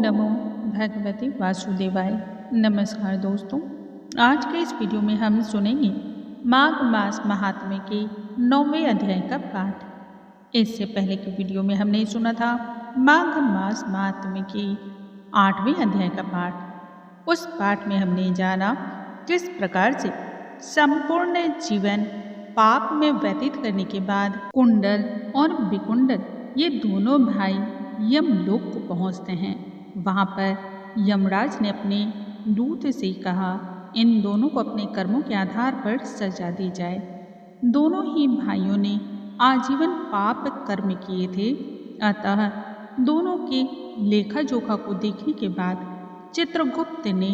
नमो भगवते वासुदेवाय। नमस्कार दोस्तों, आज के इस वीडियो में हम सुनेंगे माघ मास महात्म्य के 9वें अध्याय का पाठ। इससे पहले की वीडियो में हमने सुना था माघ मास महात्म्य के 8वें अध्याय का पाठ। उस पाठ में हमने जाना किस प्रकार से संपूर्ण जीवन पाप में व्यतीत करने के बाद कुंडल और विकुंडल ये दोनों भाई यमलोक को पहुंचते हैं। वहां पर यमराज ने अपने दूत से कहा, इन दोनों को अपने कर्मों के आधार पर सजा दी जाए। दोनों ही भाइयों ने आजीवन पाप कर्म किए थे, अतः दोनों के लेखा जोखा को देखने के बाद चित्रगुप्त ने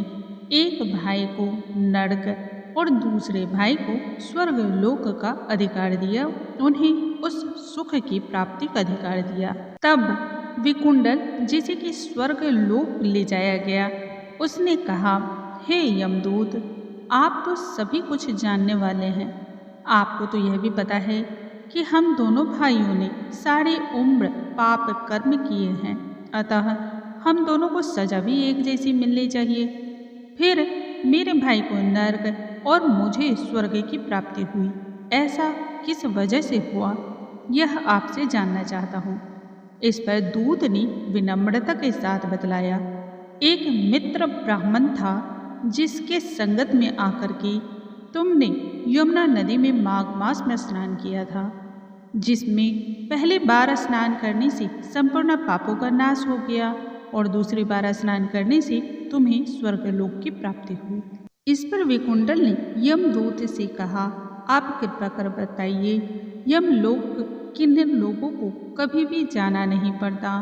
एक भाई को नरक और दूसरे भाई को स्वर्ग लोक का अधिकार दिया, उन्हें उस सुख की प्राप्ति का अधिकार दिया। तब विकुंडल जिसे कि स्वर्ग लोक ले जाया गया, उसने कहा, हे यमदूत, आप तो सभी कुछ जानने वाले हैं। आपको तो यह भी पता है कि हम दोनों भाइयों ने सारी उम्र पाप कर्म किए हैं, अतः हम दोनों को सजा भी एक जैसी मिलनी चाहिए। फिर मेरे भाई को नरक और मुझे स्वर्ग की प्राप्ति हुई, ऐसा किस वजह से हुआ, यह आपसे जानना चाहता हूँ। इस पर दूत ने विनम्रता के साथ बतलाया, एक मित्र ब्राह्मण था जिसके संगत में आकर के तुमने यमुना नदी में माघ मास में स्नान किया था, जिसमें पहली बार स्नान करने से संपूर्ण पापों का नाश हो गया और दूसरी बार स्नान करने से तुम्हें स्वर्गलोक की प्राप्ति हुई। इस पर विकुंडल ने यमदूत से कहा, आप कृपा कर बताइए, यमलोक किन लोगों को कभी भी जाना नहीं पड़ता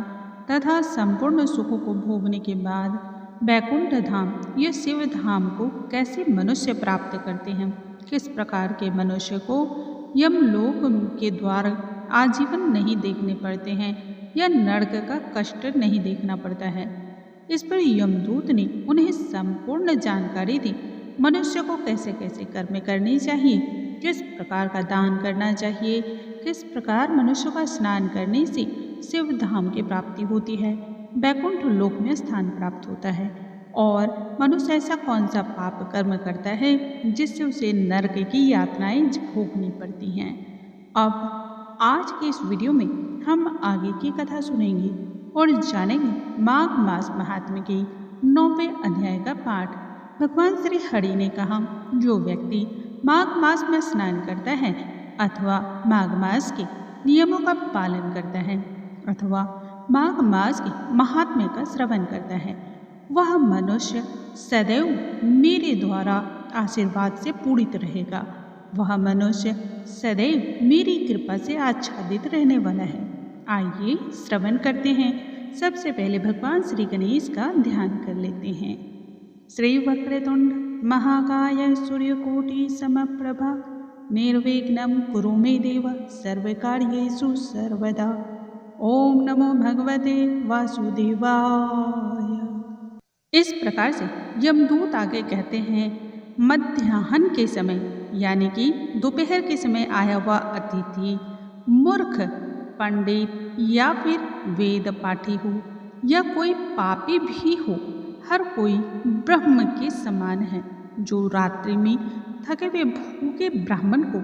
तथा संपूर्ण सुखों को भोगने के बाद वैकुंठ धाम या शिव धाम को कैसे मनुष्य प्राप्त करते हैं। किस प्रकार के मनुष्य को यमलोक के द्वार आजीवन नहीं देखने पड़ते हैं या नरक का कष्ट नहीं देखना पड़ता है। इस पर यमदूत ने उन्हें संपूर्ण जानकारी दी, मनुष्य को कैसे कैसे कर्म करने चाहिए, किस प्रकार का दान करना चाहिए, किस प्रकार मनुष्य का स्नान करने से शिव धाम की प्राप्ति होती है, वैकुंठ लोक में स्थान प्राप्त होता है, और मनुष्य ऐसा कौन सा पाप कर्म करता है जिससे उसे नरक की यातनाएं भोगनी पड़ती हैं। अब आज के इस वीडियो में हम आगे की कथा सुनेंगे और जानेंगे माघ मास महात्म्य के 9वें अध्याय का पाठ। भगवान श्री हरि ने कहा, जो व्यक्ति माघ मास में स्नान करता है अथवा माघ मास के नियमों का पालन करता है अथवा माघ मास के महात्म्य का श्रवण करता है, वह मनुष्य सदैव मेरे द्वारा आशीर्वाद से पूरित रहेगा। वह मनुष्य सदैव मेरी कृपा से आच्छादित रहने वाला है। आइए श्रवण करते हैं। सबसे पहले भगवान श्री गणेश का ध्यान कर लेते हैं। श्री वक्रतुंड महाकाय सूर्यकोटि समप्रभा निर्विघ्नं कुरु मे देव सर्वकार्येषु सर्वदा। ओम नमो भगवते वासुदेवाय। इस प्रकार से यमदूत आगे कहते हैं, मध्याह्न के समय यानी कि दोपहर के समय आया हुआ अतिथि मूर्ख, पंडित या फिर वेद पाठी हो या कोई पापी भी हो, हर कोई ब्रह्म के समान है। जो रात्रि में थके हुए भूखे ब्राह्मण को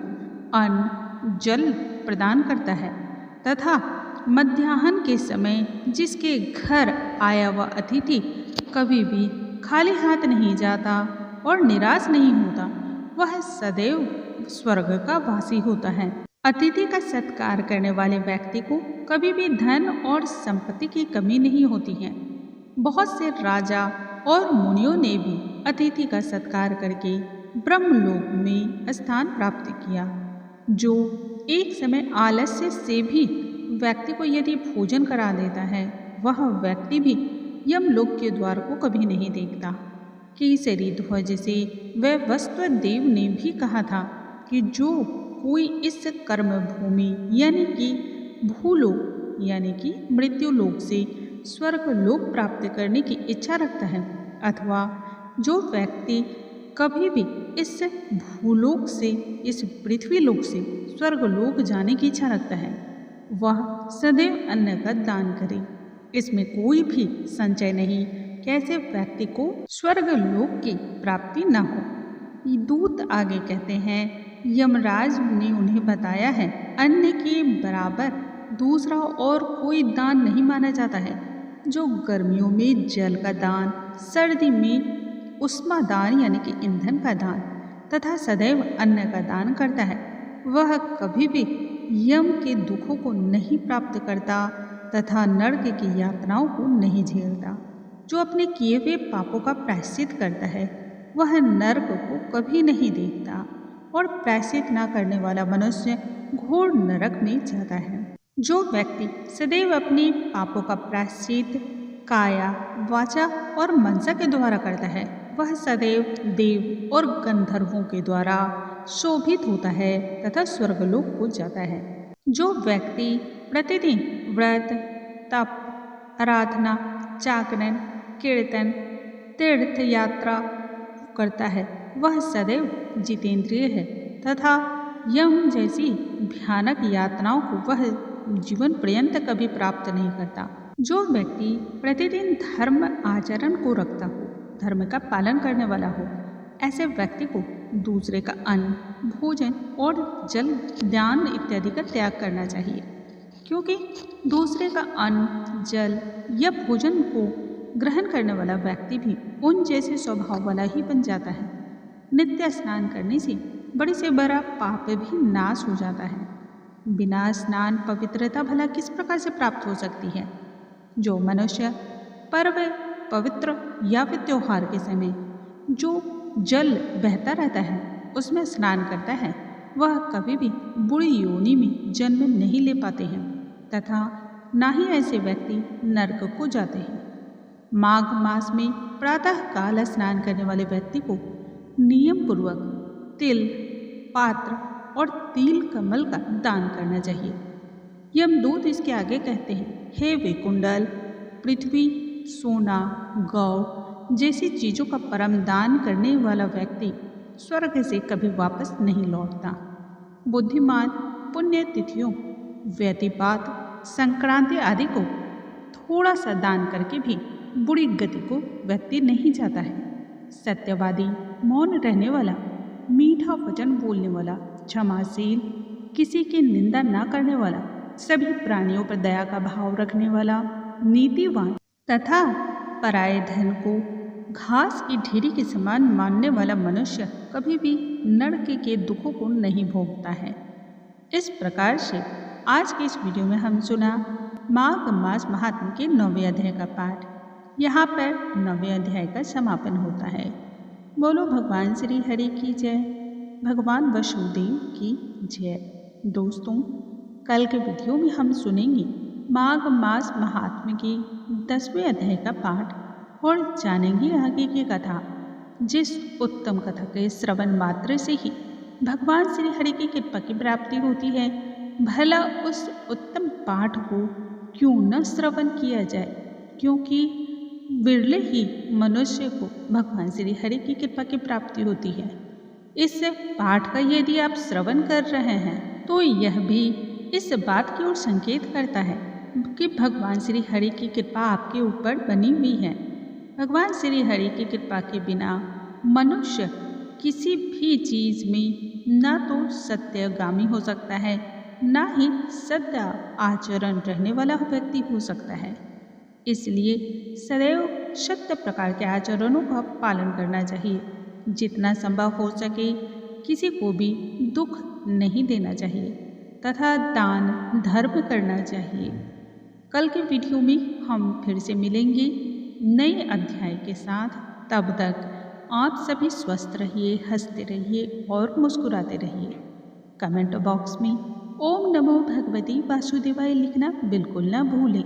अन्न जल प्रदान करता है तथा मध्याह्न के समय जिसके घर आया हुआ अतिथि कभी भी खाली हाथ नहीं जाता और निराश नहीं होता, वह सदैव स्वर्ग का वासी होता है। अतिथि का सत्कार करने वाले व्यक्ति को कभी भी धन और संपत्ति की कमी नहीं होती है। बहुत से राजा और मुनियों ने भी अतिथि का सत्कार करके ब्रह्मलोक में स्थान प्राप्त किया। जो एक समय आलस्य से भी व्यक्ति को यदि भोजन करा देता है, वह व्यक्ति भी यमलोक के द्वार को कभी नहीं देखता। केसरी ध्वज से वह वस्त्र देव ने भी कहा था कि जो कोई इस कर्म भूमि यानी कि भूलोक यानी कि मृत्युलोक से स्वर्ग लोक प्राप्त करने की इच्छा रखता है, अथवा जो व्यक्ति कभी भी इस भूलोक से इस पृथ्वी लोक से स्वर्ग लोक जाने की इच्छा रखता है, वह सदैव अन्न का दान करे। इसमें कोई भी संचय नहीं कि ऐसे व्यक्ति को स्वर्ग लोक की प्राप्ति न हो। दूत आगे कहते हैं, यमराज ने उन्हें बताया है, अन्न के बराबर दूसरा और कोई दान नहीं माना जाता है। जो गर्मियों में जल का दान, सर्दी में उष्मा दान यानी कि ईंधन का दान तथा सदैव अन्न का दान करता है, वह कभी भी यम के दुखों को नहीं प्राप्त करता तथा नरक की यातनाओं को नहीं झेलता। जो अपने किए हुए पापों का प्रायश्चित करता है वह नरक को कभी नहीं देखता और प्रायश्चित न करने वाला मनुष्य घोर नरक में जाता है। जो व्यक्ति सदैव अपने पापों का प्रायश्चित काया, वाचा और मनसा के द्वारा करता है वह सदैव देव और गंधर्वों के द्वारा शोभित होता है तथा स्वर्गलोक को जाता है। जो व्यक्ति प्रतिदिन व्रत, तप, आराधना, जागरण, कीर्तन, तीर्थ यात्रा करता है वह सदैव जितेंद्रिय है तथा यम जैसी भयानक यातनाओं को वह जीवन पर्यंत कभी प्राप्त नहीं करता। जो व्यक्ति प्रतिदिन धर्म आचरण को रखता हो, धर्म का पालन करने वाला हो, ऐसे व्यक्ति को दूसरे का अन्न, भोजन और जल, दान इत्यादि का त्याग करना चाहिए, क्योंकि दूसरे का अन्न, जल या भोजन को ग्रहण करने वाला व्यक्ति भी उन जैसे स्वभाव वाला ही बन जाता है। नित्य स्नान करने से बड़े से बड़ा पाप भी नाश हो जाता है। बिना स्नान पवित्रता भला किस प्रकार से प्राप्त हो सकती है? जो मनुष्य पर्व, पवित्र या फिर त्योहार के समय जो जल बहता रहता है उसमें स्नान करता है वह कभी भी बुरी योनि में जन्म नहीं ले पाते हैं तथा ना ही ऐसे व्यक्ति नरक को जाते हैं। माघ मास में प्रातः काल स्नान करने वाले व्यक्ति को नियम पूर्वक तिल, पात्र और तिल कमल का दान करना चाहिए। यमदूत इसके आगे कहते हैं, हे वेकुंडल, पृथ्वी, सोना, गौ जैसी चीज़ों का परम दान करने वाला व्यक्ति स्वर्ग से कभी वापस नहीं लौटता। बुद्धिमान पुण्य तिथियों, व्यतिपात, संक्रांति आदि को थोड़ा सा दान करके भी बुरी गति को व्यक्ति नहीं जाता है। सत्यवादी, मौन रहने वाला, मीठा वचन बोलने वाला, क्षमाशील, किसी की निंदा न करने वाला, सभी प्राणियों पर दया का भाव रखने वाला, नीतिवान तथा पराये धन को घास की ढेरी के समान मानने वाला मनुष्य कभी भी नरक के दुखों को नहीं भोगता है। इस प्रकार से आज के इस वीडियो में हम सुना माघ मास महात्म्य के 9वें अध्याय का पाठ। यहाँ पर 9वें अध्याय का समापन होता है। बोलो भगवान श्री हरि की जय, भगवान वसुदेव की जय। दोस्तों, कल के वीडियो में हम सुनेंगे माघ मास महात्म्य के 10वें अध्याय का पाठ और जानेंगे आगे की कथा। जिस उत्तम कथा के श्रवण मात्र से ही भगवान श्री हरि की कृपा की प्राप्ति होती है, भला उस उत्तम पाठ को क्यों न श्रवण किया जाए, क्योंकि विरले ही मनुष्य को भगवान श्री हरि की कृपा की प्राप्ति होती है। इस पाठ का यदि आप श्रवण कर रहे हैं तो यह भी इस बात की ओर संकेत करता है कि भगवान श्री हरि की कृपा आपके ऊपर बनी हुई है। भगवान श्री हरि की कृपा के बिना मनुष्य किसी भी चीज़ में ना तो सत्यगामी हो सकता है, ना ही सत्य आचरण रहने वाला व्यक्ति हो सकता है। इसलिए सदैव सत्य प्रकार के आचरणों का पालन करना चाहिए। जितना संभव हो सके किसी को भी दुख नहीं देना चाहिए तथा दान धर्म करना चाहिए। कल के वीडियो में हम फिर से मिलेंगे नए अध्याय के साथ। तब तक आप सभी स्वस्थ रहिए, हंसते रहिए और मुस्कुराते रहिए। कमेंट बॉक्स में ओम नमो भगवती वासुदेवाय लिखना बिल्कुल ना भूलें।